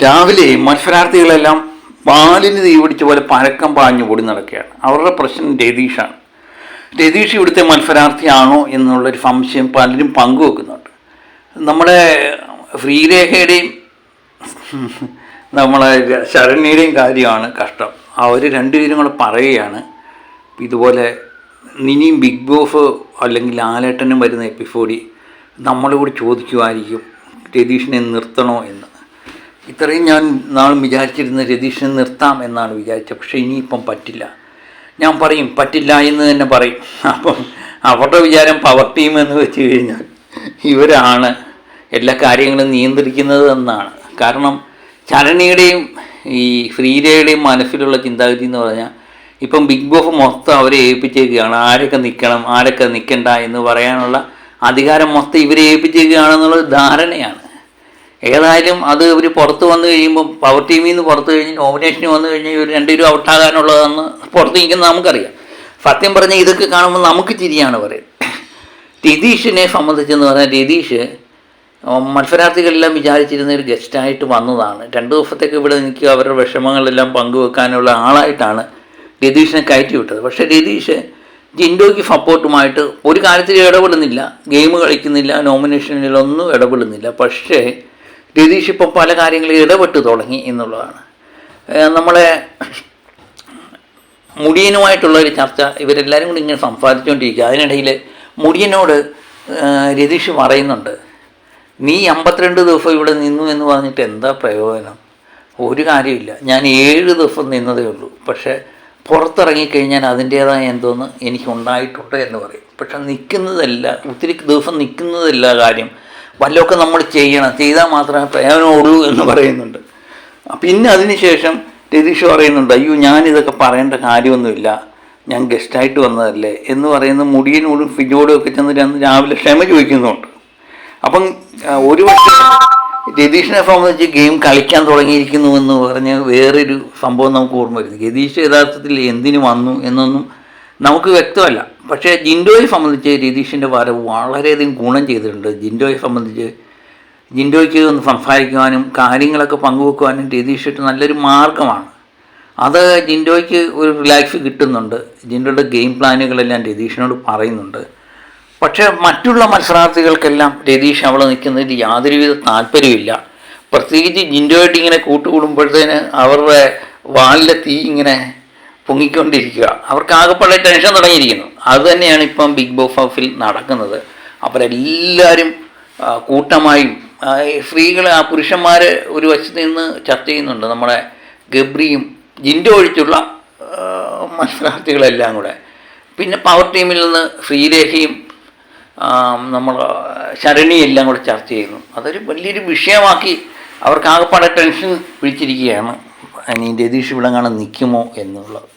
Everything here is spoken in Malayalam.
രാവിലെ മത്സരാർത്ഥികളെല്ലാം പാലിന് തീ പിടിച്ച പോലെ പഴക്കം പാഞ്ഞു ഓടി നടക്കുകയാണ്. അവരുടെ പ്രശ്നം രതീഷാണ്. രതീഷ് ഇവിടുത്തെ മത്സരാർത്ഥിയാണോ എന്നുള്ളൊരു സംശയം പലരും പങ്കുവെക്കുന്നുണ്ട്. നമ്മുടെ ശ്രീരേഖയുടെയും നമ്മളെ ശരണ്യയുടെയും കാര്യമാണ് കഷ്ടം. അവർ രണ്ടുപേരും കൂടെ പറയുകയാണ് ഇതുപോലെ ഇനിയും ബിഗ് ബോസ് അല്ലെങ്കിൽ ലാലേട്ടനും വരുന്ന എപ്പിസോഡിൽ നമ്മളോട് ചോദിക്കുമായിരിക്കും രതീഷിനെ നിർത്തണോ എന്ന്. ഇത്രയും ഞാൻ നാളും വിചാരിച്ചിരുന്ന രതീഷിനെ നിർത്താം എന്നാണ് വിചാരിച്ചത്. പക്ഷേ ഇനിയിപ്പം പറ്റില്ല. ഞാൻ പറയും പറ്റില്ല എന്ന് തന്നെ പറയും. അപ്പം അവരുടെ വിചാരം പവർ ടീം എന്ന് വെച്ച് കഴിഞ്ഞാൽ ഇവരാണ് എല്ലാ കാര്യങ്ങളും നിയന്ത്രിക്കുന്നത് എന്നാണ്. കാരണം ശരണ്യയുടെയും ഈ ശ്രീരയുടെയും മനസ്സിലുള്ള ചിന്താഗതി എന്ന് പറഞ്ഞാൽ ഇപ്പം ബിഗ് ബോസ് മൊത്തം അവരെ ഏൽപ്പിച്ചേക്കുകയാണ്. ആരൊക്കെ നിൽക്കണം ആരൊക്കെ നിൽക്കണ്ട എന്ന് പറയാനുള്ള അധികാരം മൊത്തം ഇവരെ ഏൽപ്പിച്ചേക്കുകയാണെന്നുള്ളത് ധാരണയാണ്. ഏതായാലും അത് ഇവർ പുറത്ത് വന്നു കഴിയുമ്പം പവർ ടീമിൽ നിന്ന് പുറത്ത് കഴിഞ്ഞ് നോമിനേഷന് വന്നു കഴിഞ്ഞാൽ ഇവർ രണ്ടുപേരും ഔട്ടാകാനുള്ളതെന്ന് പുറത്ത് നിൽക്കുന്ന നമുക്കറിയാം. സത്യം പറഞ്ഞാൽ ഇതൊക്കെ കാണുമ്പോൾ നമുക്ക് ചിരിയാണ് പറയുന്നത്. രതീഷിനെ സംബന്ധിച്ചെന്ന് പറഞ്ഞാൽ രതീഷ് മത്സരാർത്ഥികളെല്ലാം വിചാരിച്ചിരുന്ന ഒരു ഗസ്റ്റായിട്ട് വന്നതാണ്. 2 ദിവസത്തേക്ക് ഇവിടെ എനിക്ക് അവരുടെ വിഷമങ്ങളെല്ലാം പങ്കുവെക്കാനുള്ള ആളായിട്ടാണ് രതീഷിനെ കയറ്റി വിട്ടത്. പക്ഷേ രതീഷ് ജിൻഡോയ്ക്ക് സപ്പോർട്ടുമായിട്ട് ഒരു കാര്യത്തിൽ ഇടപെടുന്നില്ല, ഗെയിം കളിക്കുന്നില്ല, നോമിനേഷനിലൊന്നും ഇടപെടുന്നില്ല. പക്ഷേ രതീഷ് ഇപ്പം പല കാര്യങ്ങളിൽ ഇടപെട്ട് തുടങ്ങി എന്നുള്ളതാണ്. നമ്മളെ മുടിയനുമായിട്ടുള്ളൊരു ചർച്ച ഇവരെല്ലാവരും കൂടി ഇങ്ങനെ സംസാരിച്ചുകൊണ്ടിരിക്കുക. അതിനിടയിൽ മുടിയനോട് രതീഷ് പറയുന്നുണ്ട്, നീ 52 ദിവസം ഇവിടെ നിന്നു എന്ന് പറഞ്ഞിട്ട് എന്താ പ്രയോജനം? ഒരു കാര്യമില്ല. ഞാൻ 7 ദിവസം നിന്നതേ ഉള്ളൂ. പക്ഷേ പുറത്തിറങ്ങിക്കഴിഞ്ഞാൽ അതിൻ്റേതായ എന്തോന്ന് എനിക്കുണ്ടായിട്ടുണ്ട് എന്ന് പറയും. പക്ഷെ നിൽക്കുന്നതല്ല, ഒത്തിരി ദിവസം നിൽക്കുന്നതല്ല കാര്യം, വല്ലതൊക്കെ നമ്മൾ ചെയ്താൽ മാത്രമേ പ്രയോജനമുള്ളൂ എന്ന് പറയുന്നുണ്ട്. പിന്നെ അതിനുശേഷം രതീഷ് പറയുന്നുണ്ട്, അയ്യോ ഞാനിതൊക്കെ പറയേണ്ട കാര്യമൊന്നുമില്ല, ഞാൻ ഗസ്റ്റായിട്ട് വന്നതല്ലേ എന്ന് പറയുന്ന മുടിയനോടും ഫിജോടും ഒക്കെ ചെന്ന് രാവിലെ ക്ഷമ ചോദിക്കുന്നുണ്ട്. അപ്പം ഒരു പക്ഷേ രതീഷിനെ സംബന്ധിച്ച് ഗെയിം കളിക്കാൻ തുടങ്ങിയിരിക്കുന്നു എന്ന് പറഞ്ഞ് വേറൊരു സംഭവം നമുക്ക് ഓർമ്മ വരുന്നു. രതീഷ് യഥാർത്ഥത്തിൽ എന്തിനു വന്നു എന്നൊന്നും നമുക്ക് വ്യക്തമല്ല. പക്ഷേ ജിൻഡോയെ സംബന്ധിച്ച് രതീഷിൻ്റെ വരവ് വളരെയധികം ഗുണം ചെയ്തിട്ടുണ്ട്. ജിൻഡോയെ സംബന്ധിച്ച് ജിൻഡോയ്ക്ക് ഒന്ന് സംസാരിക്കുവാനും കാര്യങ്ങളൊക്കെ പങ്കുവെക്കുവാനും രതീഷ് നല്ലൊരു മാർഗമാണ്. അത് ജിൻഡോയ്ക്ക് ഒരു റിലാക്സ് കിട്ടുന്നുണ്ട്. ജിൻഡോയുടെ ഗെയിം പ്ലാനുകളെല്ലാം രതീഷിനോട് പറയുന്നുണ്ട്. പക്ഷേ മറ്റുള്ള മത്സരാർത്ഥികൾക്കെല്ലാം രതീഷ് അവിടെ നിൽക്കുന്നതിൽ യാതൊരുവിധ താല്പര്യമില്ല. പ്രത്യേകിച്ച് ജിൻഡോയായിട്ട് ഇങ്ങനെ കൂട്ടുകൂടുമ്പോഴത്തേന് അവരുടെ വാലിലെ തീ ഇങ്ങനെ പൊങ്ങിക്കൊണ്ടിരിക്കുക. അവർക്ക് ആകെപ്പാടെ ടെൻഷൻ തുടങ്ങിയിരിക്കുന്നു. അതുതന്നെയാണ് ഇപ്പം ബിഗ് ബോസ് ഹൗസിൽ നടക്കുന്നത്. അവരെല്ലാവരും കൂട്ടമായും സ്ത്രീകൾ പുരുഷന്മാർ ഒരു വശത്ത് നിന്ന് ചർച്ച ചെയ്യുന്നുണ്ട്. നമ്മുടെ ഗബ്രിയും ജിൻഡോ ഒഴിച്ചുള്ള മത്സരാർത്ഥികളെല്ലാം കൂടെ. പിന്നെ പവർ ടീമിൽ നിന്ന് ശ്രീരേഖയും നമ്മൾ ശരണിയെല്ലാം കൂടെ ചർച്ച ചെയ്യുന്നു. അതൊരു വലിയൊരു വിഷയമാക്കി അവർക്ക് ആകെപ്പാടെ ടെൻഷൻ പിടിച്ചിരിക്കുകയാണ്. ഇനി രതീഷ് ഇവിടെ കാണാൻ നിൽക്കുമോ എന്നുള്ളത്.